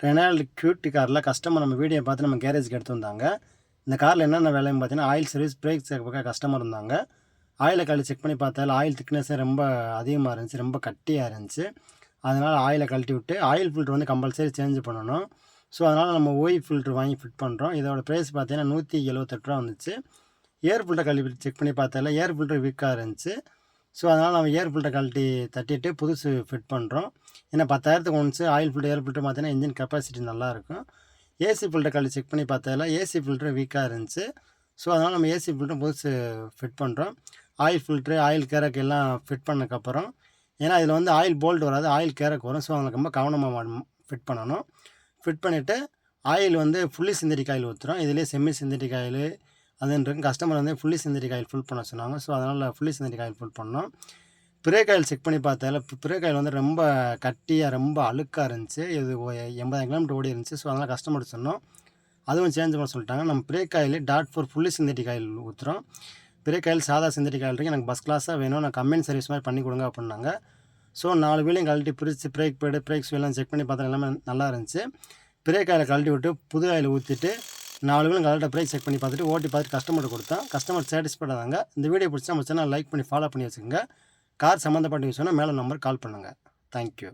Renault cutie காரில் customer நம்ம video பார்த்து நம்ம கேரேஜுக்கு எடுத்து வந்தாங்க. இந்த காரில் என்னென்ன வேலைன்னு பார்த்தீங்கன்னா, oil service, break check customer இருந்தாங்க. ஆயிலை கழட்டி செக் பண்ணி பார்த்தால ஆயில் திக்னஸே ரொம்ப அதிகமாக இருந்துச்சு, ரொம்ப கட்டியாக இருந்துச்சு. அதனால் ஆயிலை கழட்டி விட்டு ஆயில் ஃபில்ட்ரு வந்து கம்பல்சரி சேஞ்ச் பண்ணணும். ஸோ அதனால் நம்ம ஓய் ஃபில்ட்ரு வாங்கி ஃபிட் பண்ணுறோம். இதோட ப்ரைஸ் பார்த்தீங்கன்னா ₹178 வந்துச்சு. ஏர் ஃபில்டர் கழட்டி செக் பண்ணி பார்த்தால ஏர் ஃபில்ட்ரு வீக்காக இருந்துச்சு. ஸோ அதனால் நம்ம ஏர் ஃபில்டர் கழட்டி தட்டிட்டு புதுசு ஃபிட் பண்ணுறோம். ஏன்னா 10,000க்கு once oil filter air filter பார்த்தீங்கன்னா இன்ஜின் கெப்பாசிட்டி நல்லாயிருக்கும். ஏசி ஃபில்டர் கழட்டி செக் பண்ணி பார்த்ததில் ஏசி ஃபில்ட்ரு வீக்காக இருந்துச்சு. ஸோ அதனால் நம்ம ஏசி ஃபில்ட்ரும் புதுசு ஃபிட் பண்ணுறோம். ஆயில் ஃபில்ட்ரு, ஆயில் கேரக் எல்லாம் ஃபிட் பண்ணதுக்கப்புறம், ஏன்னா இதில் வந்து ஆயில் போல்ட் வராது, ஆயில் கேரக் வரும். ஸோ அதில் ரொம்ப கவனமாக ஃபிட் பண்ணணும். ஃபிட் பண்ணிவிட்டு ஆயில் வந்து ஃபுல்லி சிந்தட்டிக் ஆயில் ஊற்றுறோம். இதிலே செமி சிந்தட்டிக் ஆயில் அதுன்றது கஸ்டமர் வந்து ஃபுல்லி சிந்தட்டிக் ஆயில் ஃபில் பண்ண சொன்னாங்க. ஸோ அதனால் ஃபுல்லி சிந்தட்டிக் ஆயில் ஃபில் பண்ணோம். பிரேக் ஆயில் செக் பண்ணி பார்த்தால பிரேக் ஆயில் வந்து ரொம்ப கட்டியாக ரொம்ப அழுக்காக இருந்துச்சு. இது 80 கிலோமீட்டர் ஓடி இருந்துச்சு. ஸோ அதனால் கஸ்டமர்கிட்ட சொன்னோம், அதுவும் சேஞ்ச் பண்ண சொல்லிட்டாங்க. நம்ம brake oil .4 fully synthetic oil ஊற்றுறோம். பிரேக் ஆயில் சாதா சிந்தட்டிக் ஆயில் இருக்குது, எனக்கு பஸ் கிளாஸாக வேணும், நான் கம்பெனி சர்வீஸ் மாதிரி பண்ணி கொடுங்க அப்படின்னாங்க. ஸோ 4 வீலையும் கழட்டி பிரித்து பிரேக் பேடு, பிரேக்ஸ் எல்லாம் செக் பண்ணி பார்த்தா எல்லாமே நல்லா இருந்துச்சு. பிரேக் ஆயிலை கழட்டி விட்டு புது ஆயில் ஊற்றிட்டு 4 வீலும் கரெக்டாக பிரேக் செக் பண்ணி பார்த்துட்டு ஓட்டி பார்த்துட்டு கஸ்டமர்கிட்ட கொடுத்தேன். கஸ்டமர் சாட்டிஸ்ஃபைட் ஆனாங்க. இந்த வீடியோ பிடிச்சா நம்ம சேனல் லைக் பண்ணி ஃபாலோ பண்ணி வச்சுக்கோங்க. கார் சம்மந்தப்பட்ட விஷயம்னா மேலே நம்பர் கால் பண்ணுங்கள். தேங்க்யூ.